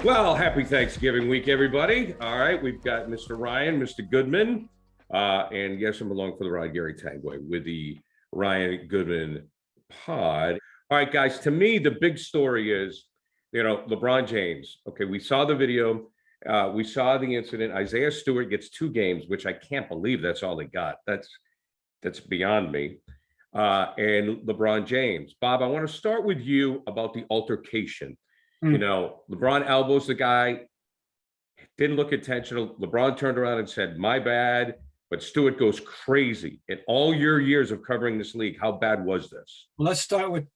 Well, happy Thanksgiving week, everybody. All right, we've got Mr. Ryan, Mr. Goodman, and yes, I'm along for the ride, Gary Tangway, with the Ryan Goodman pod. All right, guys, to me, the big story is, LeBron James. Okay, we saw the video. We saw the incident. Isaiah Stewart gets 2 games, which I can't believe that's all he got. That's beyond me. And LeBron James. Bob, I want to start with you about the altercation. LeBron elbows the guy, didn't look intentional. LeBron turned around and said, "My bad." But Stewart goes crazy. In all your years of covering this league, how bad was this? Well, let's start with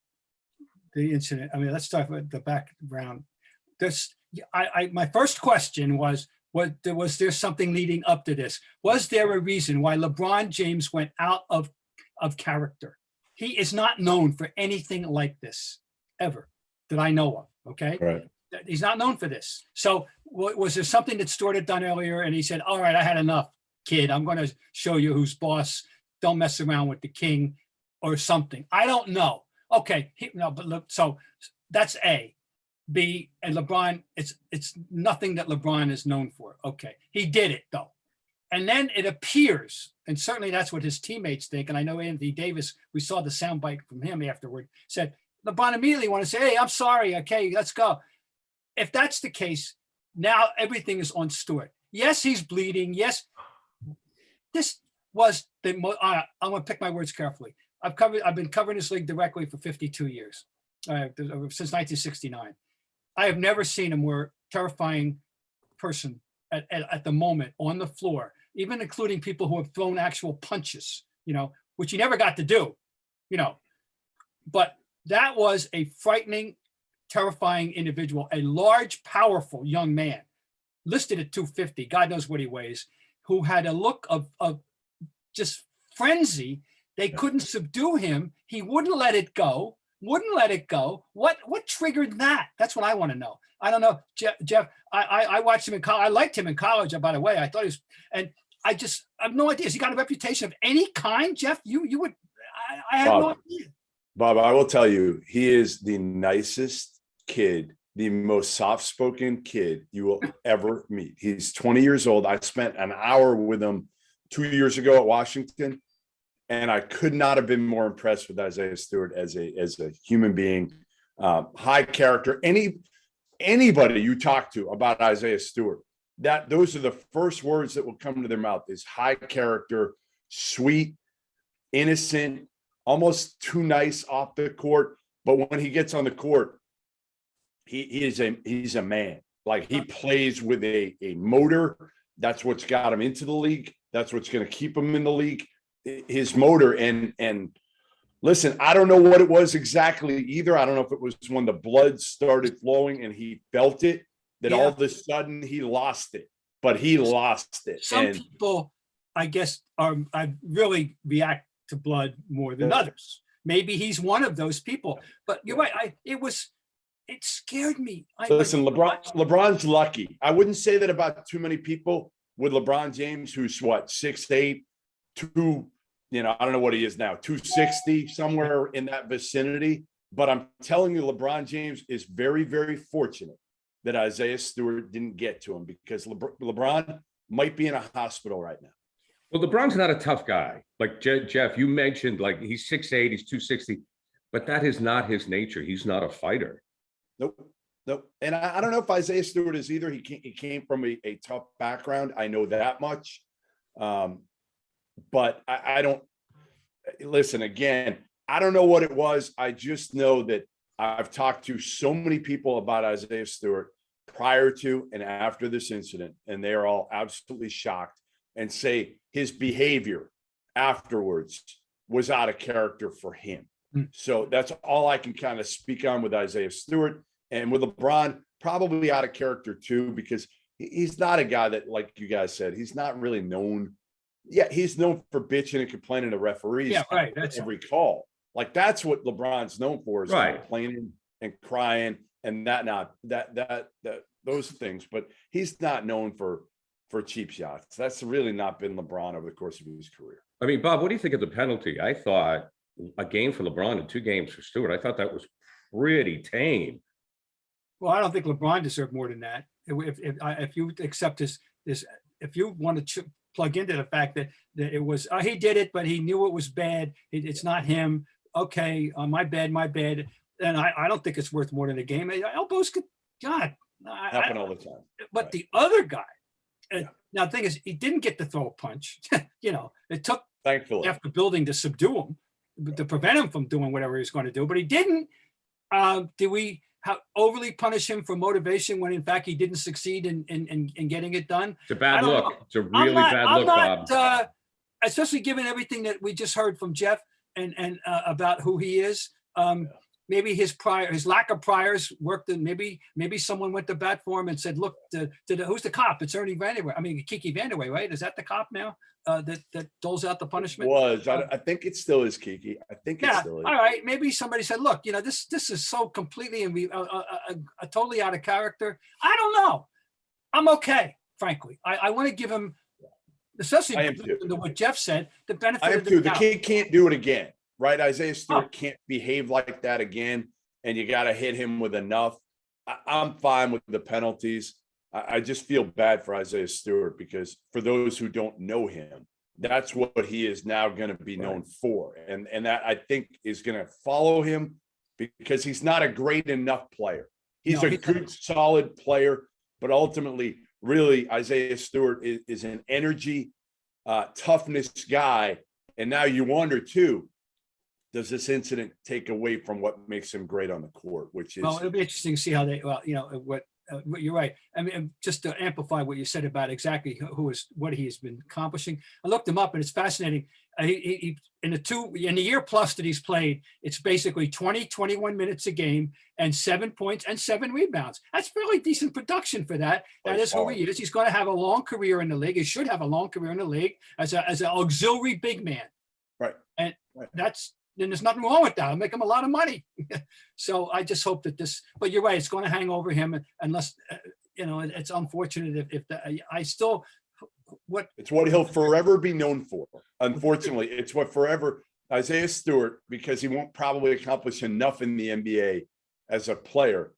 the incident. Let's start with the background. My first question was there something leading up to this? Was there a reason why LeBron James went out of character? He is not known for anything like this, ever, that I know of. Okay. Right. He's not known for this. So was there something that Stewart had done earlier and he said, "All right, I had enough, kid. I'm going to show you who's boss. Don't mess around with the king," or something? I don't know. Okay. But look, so that's A. B, and LeBron, it's nothing that LeBron is known for. Okay. He did it though. And then it appears, and certainly that's what his teammates think. And I know Anthony Davis, we saw the soundbite from him afterward, said, LeBron immediately want to say, "Hey, I'm sorry. Okay, let's go." If that's the case, now everything is on Stewart. Yes, he's bleeding. Yes, this was the most. I'm going to pick my words carefully. I've been covering this league directly for 52 years, since 1969. I have never seen a more terrifying person at the moment on the floor, even including people who have thrown actual punches. Which he never got to do. But that was a frightening, terrifying individual, a large, powerful young man, listed at 250, God knows what he weighs, who had a look of just frenzy. They couldn't subdue him. He wouldn't let it go. What triggered that? That's what I want to know. I don't know, Jeff. I watched him in college. I liked him in college, by the way. I thought he was, and I have no idea. Has he got a reputation of any kind, Jeff? You would, I have no idea. Bob, I will tell you, he is the nicest kid, the most soft-spoken kid you will ever meet. He's 20 years old. I spent an hour with him 2 years ago at Washington, and I could not have been more impressed with Isaiah Stewart as a human being, high character. Anybody you talk to about Isaiah Stewart, those are the first words that will come to their mouth is high character, sweet, innocent, almost too nice off the court, but when he gets on the court, he's a man. Like, he plays with a motor. That's what's got him into the league. That's what's going to keep him in the league. His motor. And listen, I don't know what it was exactly either. I don't know if it was when the blood started flowing and he felt it, that all of a sudden he lost it. But he lost it. Some people, I guess, I really react to blood more than others. Maybe he's one of those people, but you're right. It scared me. Listen, LeBron's lucky. I wouldn't say that about too many people with LeBron James, who's 6'8", 2, I don't know what he is now, 260, somewhere in that vicinity. But I'm telling you, LeBron James is very, very fortunate that Isaiah Stewart didn't get to him, because LeBron might be in a hospital right now. Well, LeBron's not a tough guy. Like Jeff, you mentioned, like, he's 6'8", he's 260, but that is not his nature. He's not a fighter. Nope. And I don't know if Isaiah Stewart is either. He came from a tough background. I know that much. But I don't listen again. I don't know what it was. I just know that I've talked to so many people about Isaiah Stewart prior to and after this incident, and they are all absolutely shocked and say his behavior afterwards was out of character for him. So that's all I can kind of speak on with Isaiah Stewart. And with LeBron, probably out of character too, because he's not a guy that, like you guys said, he's not really known. Yeah, he's known for bitching and complaining to referees. Yeah, right. That's every call. Like, that's what LeBron's known for, is complaining and crying and those things. But he's not known for cheap shots. That's really not been LeBron over the course of his career. I mean, Bob, what do you think of the penalty? I thought a game for LeBron and 2 games for Stewart. I thought that was pretty tame. Well, I don't think LeBron deserved more than that. If you accept this, if you want to plug into the fact that it was he did it, but he knew it was bad. It's not him. Okay, my bad, my bad. And I don't think it's worth more than a game. Elbows could, God, Happen all the time. But Right. the other guy, now the thing is, he didn't get to throw a punch. It took Thankfully. half the building to subdue him, to prevent him from doing whatever he was going to do. But he didn't. Did we overly punish him for motivation when in fact he didn't succeed in getting it done? It's a bad look. know. It's a really bad look, Bob. Especially given everything that we just heard from Jeff and about who he is. Maybe his lack of priors worked. And maybe someone went to bat for him and said, "Look, who's the cop? It's Ernie Vanderway. I mean, Kiki Vanderway, right? Is that the cop now that doles out the punishment?" I think it still is, Kiki. I think it still is. All right. Maybe somebody said, "Look, this is so completely and totally out of character." I don't know. I'm okay, frankly. I want to give him, especially what Jeff said, the benefit I am of the too. The doubt. kid can't do it again, right? Isaiah Stewart can't behave like that again, and you got to hit him with enough. I'm fine with the penalties. I just feel bad for Isaiah Stewart because for those who don't know him, that's what he is now going to be known for. And that I think is going to follow him because he's not a great enough player. He's a good, solid player, but ultimately, really, Isaiah Stewart is an energy, toughness guy. And now you wonder too, does this incident take away from what makes him great on the court? Which is, well, it'll be interesting to see how they. Well, what you're right. I mean, just to amplify what you said about exactly what he's been accomplishing. I looked him up, and it's fascinating. He in the year plus that he's played, it's basically 21 minutes a game and 7 points and 7 rebounds. That's really decent production for that. That is who he is. He's going to have a long career in the league. He should have a long career in the league as an auxiliary big man. Right. And then there's nothing wrong with that. It'll make him a lot of money. So I just hope that but you're right, it's going to hang over him unless, it's unfortunate it's what he'll forever be known for. Unfortunately, it's what forever Isaiah Stewart, because he won't probably accomplish enough in the NBA as a player.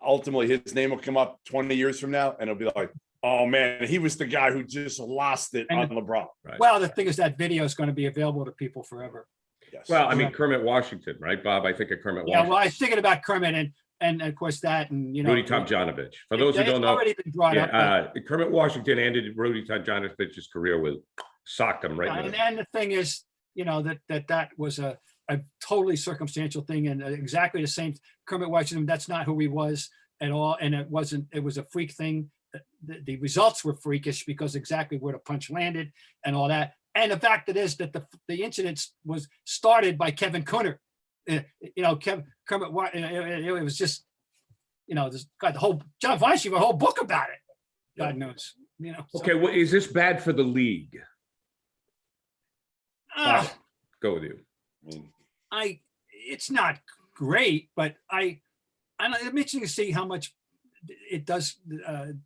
Ultimately, his name will come up 20 years from now and it'll be like, oh man, he was the guy who just lost it on LeBron. Right. Well, the thing is that video is going to be available to people forever. Yes. Well, I mean, Kermit Washington, right, Bob? I think of Kermit Yeah, Washington. well, I was thinking about Kermit and of course that and Rudy Tomjanovich. For those who don't know, already been brought up. Kermit Washington ended Rudy Tomjanovich's career with socked him right in the and the thing is, that was a totally circumstantial thing and exactly the same. Kermit Washington, that's not who he was at all, and it was a freak thing. The results were freakish because exactly where the punch landed and all that. And the fact that is that the incident was started by Kevin Kunner. Kermit, it was just, this got the whole John Feinstein wrote a whole book about it. God knows, Okay, well, is this bad for the league? Go with you. It's not great, but I'm interesting to see how much it does.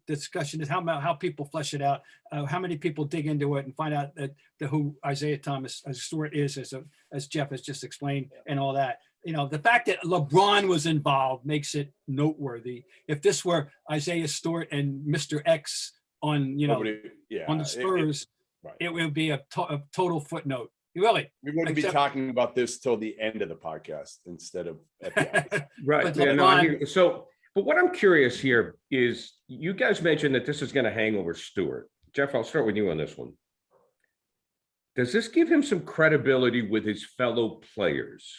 Discussion is how people flesh it out, how many people dig into it and find out that who Isaiah Thomas Stewart is, as Jeff has just explained, and all that. The fact that LeBron was involved makes it noteworthy. If this were Isaiah Stewart and Mr. X on on the Spurs, it would be a total footnote. Really, we wouldn't be talking about this till the end of the podcast instead of at the end. Right. But what I'm curious here is you guys mentioned that this is going to hang over Stewart. Jeff, I'll start with you on this one. Does this give him some credibility with his fellow players?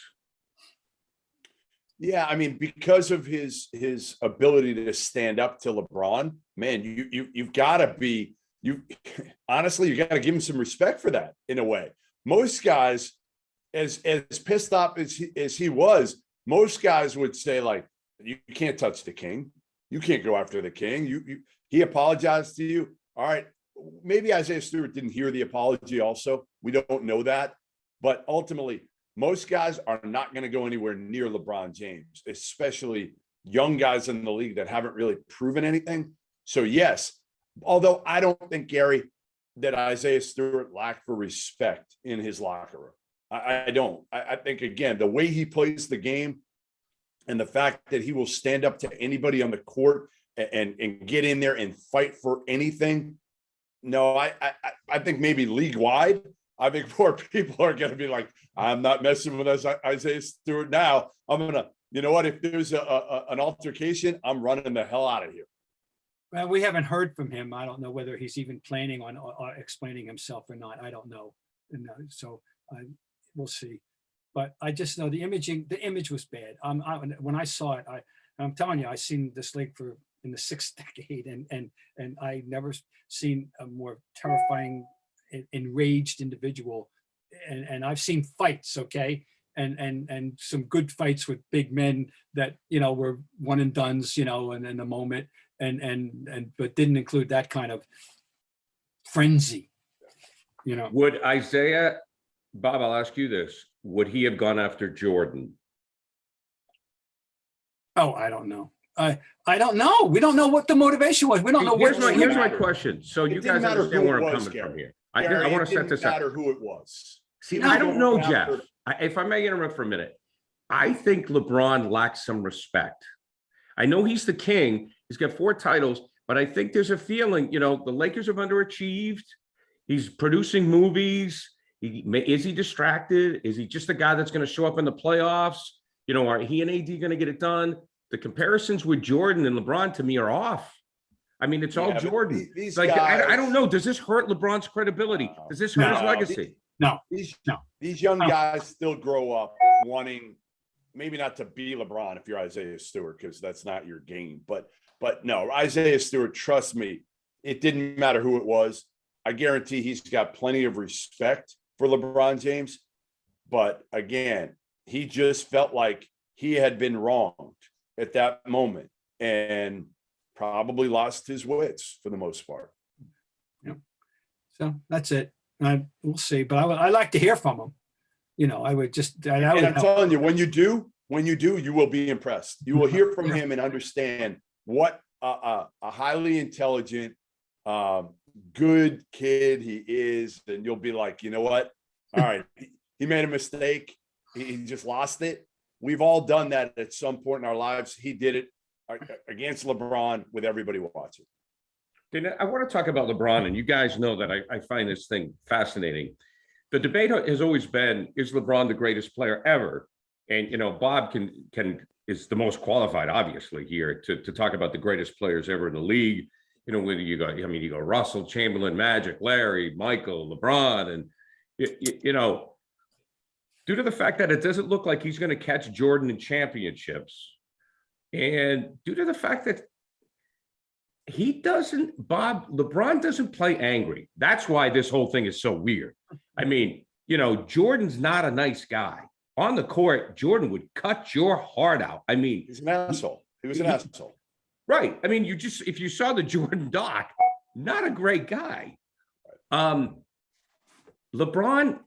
Yeah, I mean, because of his ability to stand up to LeBron, man, you've got to be honestly, you got to give him some respect for that in a way. Most guys, as pissed off as he was, most guys would say like, you can't touch the king. You can't go after the king. He apologized to you. All right. Maybe Isaiah Stewart didn't hear the apology also. We don't know that. But ultimately, most guys are not going to go anywhere near LeBron James, especially young guys in the league that haven't really proven anything. So yes, although I don't think, Gary, that Isaiah Stewart lacked for respect in his locker room. I don't. I think, again, the way he plays the game and the fact that he will stand up to anybody on the court and get in there and fight for anything. No, I think maybe league wide, I think more people are going to be like, I'm not messing with Isaiah Stewart now. I'm going to, you know what, if there's an altercation, I'm running the hell out of here. Well, we haven't heard from him. I don't know whether he's even planning on explaining himself or not. I don't know. And so we'll see. But I just know the image was bad. When I saw it, I'm telling you, I seen this league in the 6th decade, and I never seen a more terrifying, enraged individual. And I've seen fights, okay, and some good fights with big men that, you know, were one and dones, you know, and in the moment, but didn't include that kind of frenzy, you know. Would Isaiah, Bob, I'll ask you this, would he have gone after Jordan? Oh, I don't know. I don't know. We don't know what the motivation was. We don't know. Here's my question. So you guys understand where I'm coming from here. I want to set this up. It didn't matter who it was. See, I don't know, Jeff. If I may interrupt for a minute, I think LeBron lacks some respect. I know he's the king. He's got 4 titles, but I think there's a feeling, you know, the Lakers have underachieved. He's producing movies. Is he distracted? Is he just a guy that's going to show up in the playoffs? You know, are he and AD going to get it done? The comparisons with Jordan and LeBron to me are off. I mean, it's all Jordan. These like, guys, I don't know. Does this hurt LeBron's credibility? Does this hurt his legacy? These young guys still grow up wanting, maybe not to be LeBron if you're Isaiah Stewart, because that's not your game. But no, Isaiah Stewart, trust me, it didn't matter who it was. I guarantee he's got plenty of respect for LeBron James. But again, he just felt like he had been wronged at that moment and probably lost his wits for the most part. Yeah. So that's it. We'll see. But I like to hear from him. You know, I would just. And I'm telling you, when you do, you will be impressed. You will hear from him and understand what a highly intelligent, good kid he is, and you'll be like, you know what? All right, he made a mistake. He just lost it. We've all done that at some point in our lives. He did it against LeBron with everybody watching. I want to talk about LeBron, and you guys know that I find this thing fascinating. The debate has always been, is LeBron the greatest player ever? And, you know, Bob is the most qualified, obviously, here to talk about the greatest players ever in the league. You know, whether you go Russell, Chamberlain, Magic, Larry, Michael, LeBron, and, you know, due to the fact that it doesn't look like he's going to catch Jordan in championships, and due to the fact that LeBron doesn't play angry. That's why this whole thing is so weird. I mean, you know, Jordan's not a nice guy. On the court, Jordan would cut your heart out. I mean, he's an asshole. He was an asshole. Right. I mean, if you saw the Jordan doc, not a great guy. LeBron,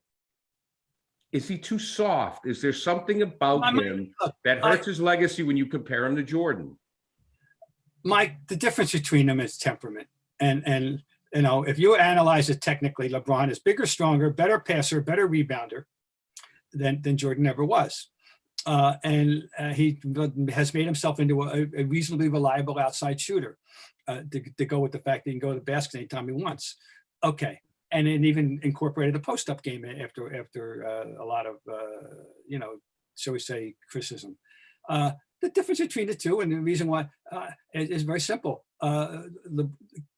is he too soft? Is there something about him that hurts his legacy when you compare him to Jordan? Mike, the difference between them is temperament. And you know, if you analyze it technically, LeBron is bigger, stronger, better passer, better rebounder than Jordan ever was. And he has made himself into a reasonably reliable outside shooter to go with the fact that he can go to the basket anytime he wants. Okay. And it even incorporated a post-up game after a lot of, you know, shall we say, criticism. The difference between the two and the reason why is very simple.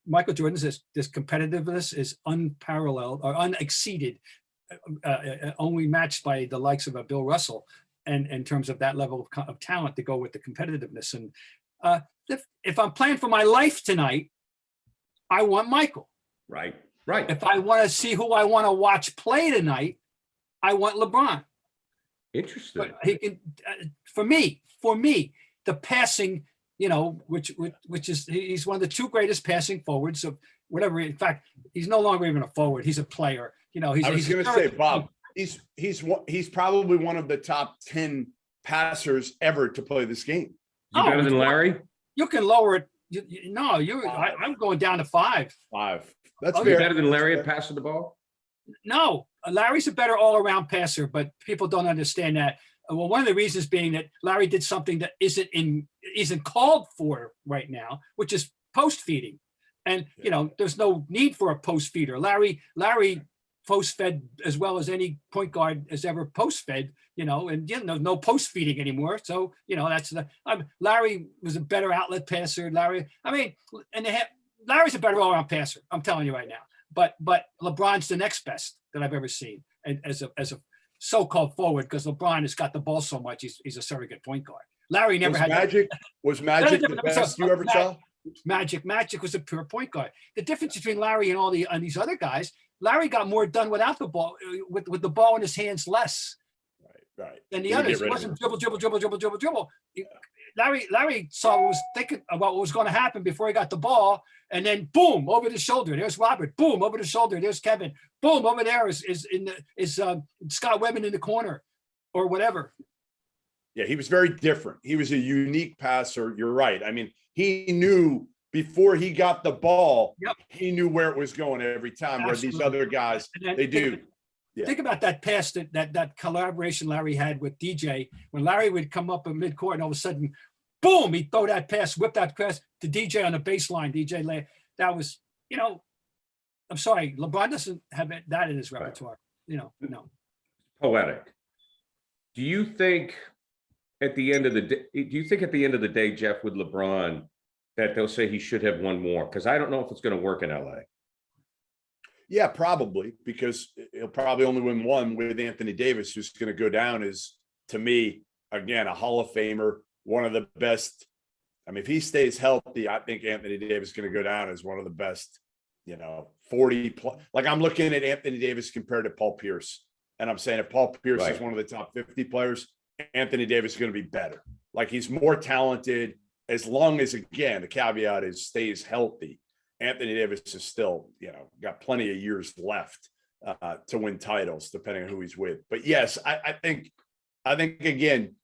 Michael Jordan's this competitiveness is unparalleled or unexceeded, only matched by the likes of a Bill Russell, and in terms of that level of talent to go with the competitiveness. And if I'm playing for my life tonight, I want Michael. Right. If I want to see who I want to watch play tonight, I want LeBron. Interesting. But he can, for me, the passing, you know, which is, he's one of the 2 greatest passing forwards of whatever. In fact, he's no longer even a forward. He's a player. You know, I was going to say, Bob, he's probably one of the top 10 passers ever to play this game. You better than Larry? You can lower it. I'm going down to 5. 5. That's Oh, Is he fair. better than Larry at passing the ball? No, Larry's a better all-around passer, but people don't understand that. Well, one of the reasons being that Larry did something that isn't called for right now, which is post feeding. And there's no need for a post feeder. Larry post fed as well as any point guard has ever post fed. And no post feeding anymore. So that's Larry was a better outlet passer. Larry's a better all-around passer. I'm telling you right now. But LeBron's the next best that I've ever seen as a so-called forward, because LeBron has got the ball so much. He's a surrogate point guard. Larry never had Magic. Was Magic the best you ever saw? Magic was a pure point guard. The difference between Larry and these other guys, Larry got more done without the ball, with the ball in his hands less. Right. Than the others. It wasn't dribble. Larry was thinking about what was going to happen before he got the ball, and then boom, over the shoulder. There's Robert. Boom, over the shoulder. There's Kevin. Boom, over there is Scott Webben in the corner, or whatever. Yeah, he was very different. He was a unique passer. You're right. I mean, he knew before he got the ball, he knew where it was going every time. Absolutely. Where these other guys, they do. Think about that pass that collaboration Larry had with DJ. When Larry would come up in midcourt and all of a sudden, boom, he'd throw that pass, whip that pass to DJ on the baseline. That was, I'm sorry, LeBron doesn't have that in his repertoire. No. Poetic. Do you think at the end of the day, Jeff, with LeBron, that they'll say he should have one more? Because I don't know if it's going to work in LA. Yeah, probably, because he'll probably only win one with Anthony Davis, who's going to go down as, to me, again, a Hall of Famer, one of the best. I mean, if he stays healthy, I think Anthony Davis is going to go down as one of the best, 40 plus. Like, I'm looking at Anthony Davis compared to Paul Pierce. And I'm saying if Paul Pierce is one of the top 50 players, Anthony Davis is going to be better. Like, he's more talented, as long as, again, the caveat is stays healthy. Anthony Davis is still, got plenty of years left to win titles, depending on who he's with. But yes, I think again,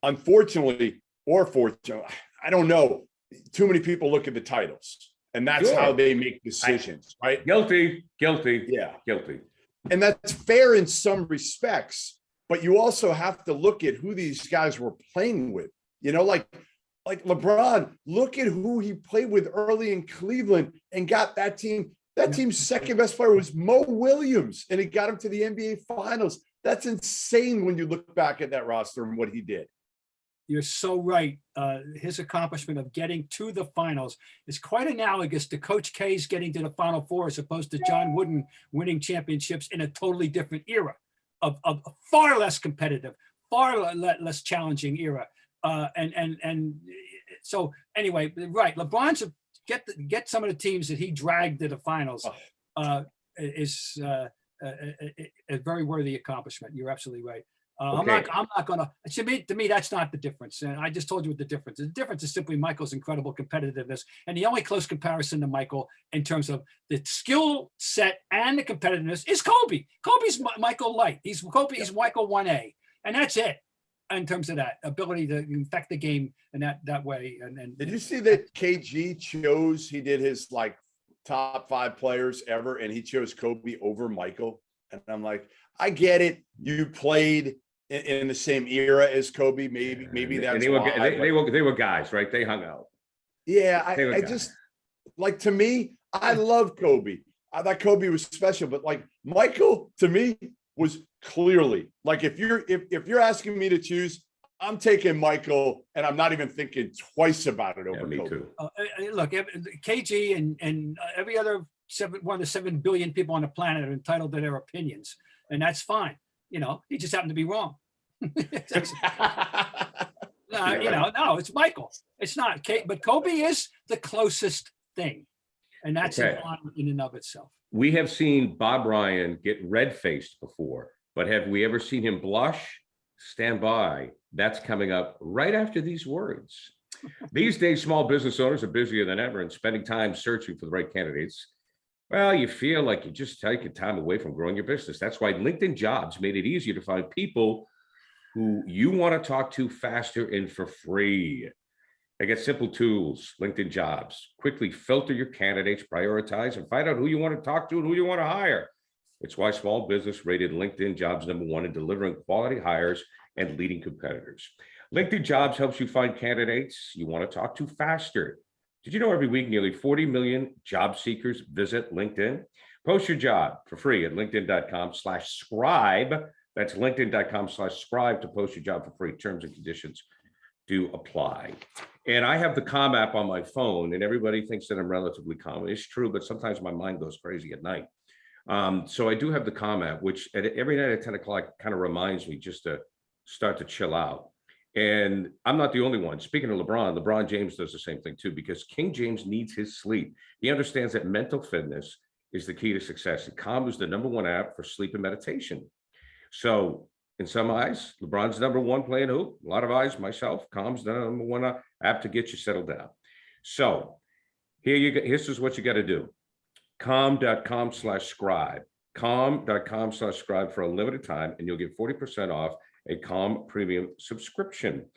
unfortunately or fortunately, I don't know. Too many people look at the titles, and that's how they make decisions, right? Guilty. Yeah, guilty. And that's fair in some respects, but you also have to look at who these guys were playing with. Like LeBron, look at who he played with early in Cleveland and got that team. That team's second best player was Mo Williams, and he got him to the NBA Finals. That's insane when you look back at that roster and what he did. You're so right. His accomplishment of getting to the finals is quite analogous to Coach K's getting to the Final Four, as opposed to John Wooden winning championships in a totally different era, of far less competitive, far less challenging era. And so anyway, right. LeBron's get some of the teams that he dragged to the finals is a very worthy accomplishment. You're absolutely right. Okay. I'm not gonna, to me, that's not the difference. And I just told you what the difference is. The difference is simply Michael's incredible competitiveness. And the only close comparison to Michael in terms of the skill set and the competitiveness is Kobe. Kobe's Michael Light. He's Michael 1A. And that's it. In terms of that ability to infect the game in that way. And did you see that KG he did his top 5 players ever, and he chose Kobe over Michael? And I'm like, I get it. You played in the same era as Kobe. Maybe that's why. They were guys, right? They hung out. Yeah, I just, to me, I love Kobe. I thought Kobe was special, but Michael, to me, was clearly, if you're asking me to choose, I'm taking Michael, and I'm not even thinking twice about it over me Kobe. too. Look, KG and every other one of the 7 billion people on the planet are entitled to their opinions, and that's fine. He just happened to be wrong. No, it's Michael. It's not. But Kobe is the closest thing, and that's an honor in and of itself. We have seen Bob Ryan get red-faced before, but have we ever seen him blush? Stand by. That's coming up right after these words. These days, small business owners are busier than ever and spending time searching for the right candidates. Well, you feel like you just taking time away from growing your business. That's why LinkedIn Jobs made it easier to find people who you want to talk to faster and for free. They get simple tools, LinkedIn Jobs. Quickly filter your candidates, prioritize, and find out who you want to talk to and who you want to hire. It's why small business rated LinkedIn Jobs #1 in delivering quality hires and leading competitors. LinkedIn Jobs helps you find candidates you want to talk to faster. Did you know every week nearly 40 million job seekers visit LinkedIn? Post your job for free at linkedin.com/scribe. That's linkedin.com/scribe to post your job for free. Terms and conditions do apply. And I have the Calm app on my phone, and everybody thinks that I'm relatively calm. It's true, but sometimes my mind goes crazy at night. So I do have the Calm app, which every night at 10 o'clock kind of reminds me just to start to chill out. And I'm not the only one. Speaking of LeBron James does the same thing too, because King James needs his sleep. He understands that mental fitness is the key to success. And Calm is the #1 app for sleep and meditation. So in some eyes, LeBron's #1 playing hoop. A lot of eyes, myself. Calm's the #1 app to get you settled down. So here you go. This is what you got to do. Calm.com/scribe. Calm.com/scribe for a limited time, and you'll get 40% off a Calm premium subscription.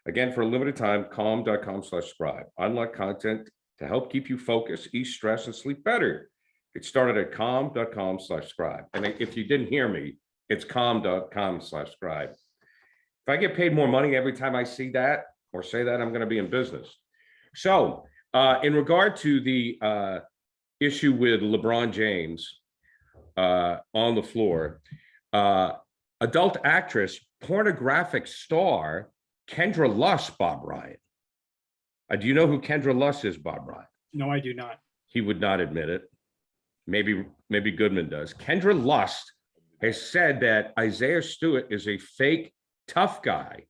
Again, for a limited time, calm.com/scribe. Unlock content to help keep you focused, ease stress, and sleep better. Get started at calm.com/scribe. And if you didn't hear me, it's calm.com/scribe. If I get paid more money every time I see that or say that, I'm going to be in business. So in regard to the issue with LeBron James on the floor, adult actress, pornographic star, Kendra Luss, Bob Ryan. Do you know who Kendra Luss is, Bob Ryan? No, I do not. He would not admit it. Maybe Goodman does. Kendra Luss has said that Isaiah Stewart is a fake tough guy.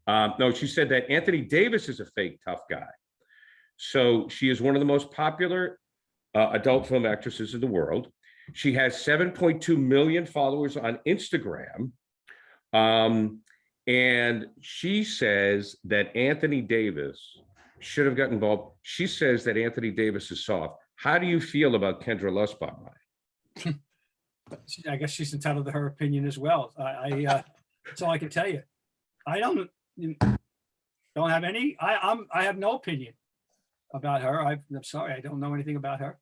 No, she said that Anthony Davis is a fake tough guy. So she is one of the most popular adult film actresses in the world. She has 7.2 million followers on Instagram. And she says that Anthony Davis should have gotten involved. She says that Anthony Davis is soft. How do you feel about Kendra Luss, Bob Ryan? I guess she's entitled to her opinion as well. That's all I can tell you. I don't have any. I have no opinion about her. I'm sorry, I don't know anything about her.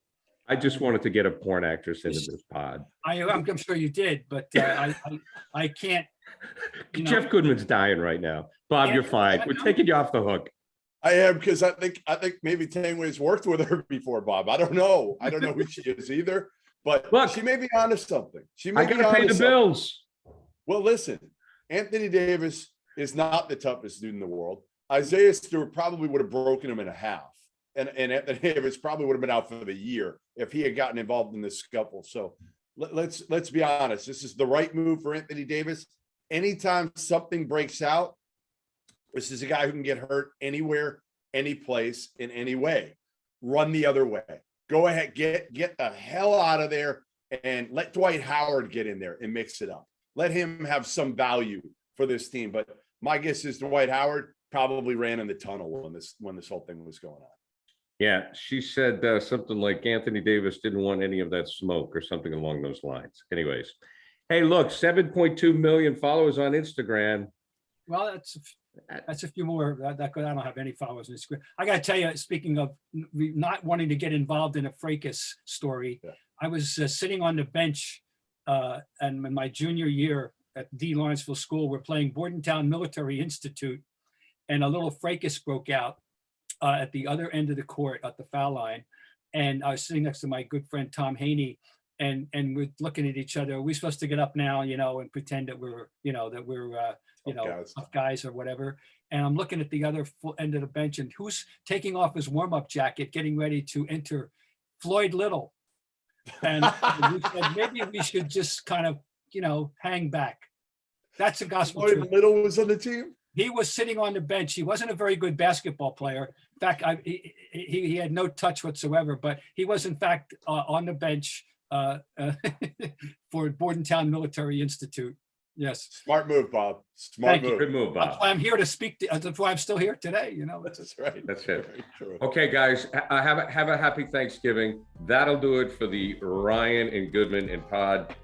I just wanted to get a porn actress into this pod. I'm sure you did, but I can't. Jeff Goodman's dying right now. Bob, you're fine. We're taking you off the hook. I am, because I think maybe Tangway's worked with her before, Bob. I don't know who she is either, but look, she may be onto something. She may be onto pay the bills. Well, listen, Anthony Davis is not the toughest dude in the world. Isaiah Stewart probably would have broken him in half. And Anthony Davis probably would have been out for the year if he had gotten involved in this scuffle. So let's be honest. This is the right move for Anthony Davis. Anytime something breaks out, this is a guy who can get hurt anywhere, any place, in any way. Run the other way. Go ahead, get the hell out of there, and let Dwight Howard get in there and mix it up. Let him have some value for this team. But my guess is Dwight Howard probably ran in the tunnel when this whole thing was going on. Yeah, she said something like Anthony Davis didn't want any of that smoke or something along those lines. Anyways, hey, look, 7.2 million followers on Instagram. Well, that's a few more. I don't have any followers on Instagram. I got to tell you, speaking of not wanting to get involved in a fracas story, yeah. I was sitting on the bench and in my junior year at the Lawrenceville School, we're playing Bordentown Military Institute, and a little fracas broke out at the other end of the court at the foul line. And I was sitting next to my good friend, Tom Haney, and we're looking at each other. Are we supposed to get up now, and pretend that we're tough guys or whatever? And I'm looking at the other end of the bench, and who's taking off his warm-up jacket, getting ready to enter? Floyd Little. And we said, maybe we should just kind of, hang back. That's the gospel truth. Floyd Little was on the team? He was sitting on the bench. He wasn't a very good basketball player. In fact, he had no touch whatsoever, but he was, in fact, on the bench for Bordentown Military Institute. Yes. Smart move, Bob. Smart move. Good move, Bob. That's why I'm here to speak. That's why I'm still here today. That's right. That's it. Okay, guys, have a happy Thanksgiving. That'll do it for the Ryan and Goodman and Pod.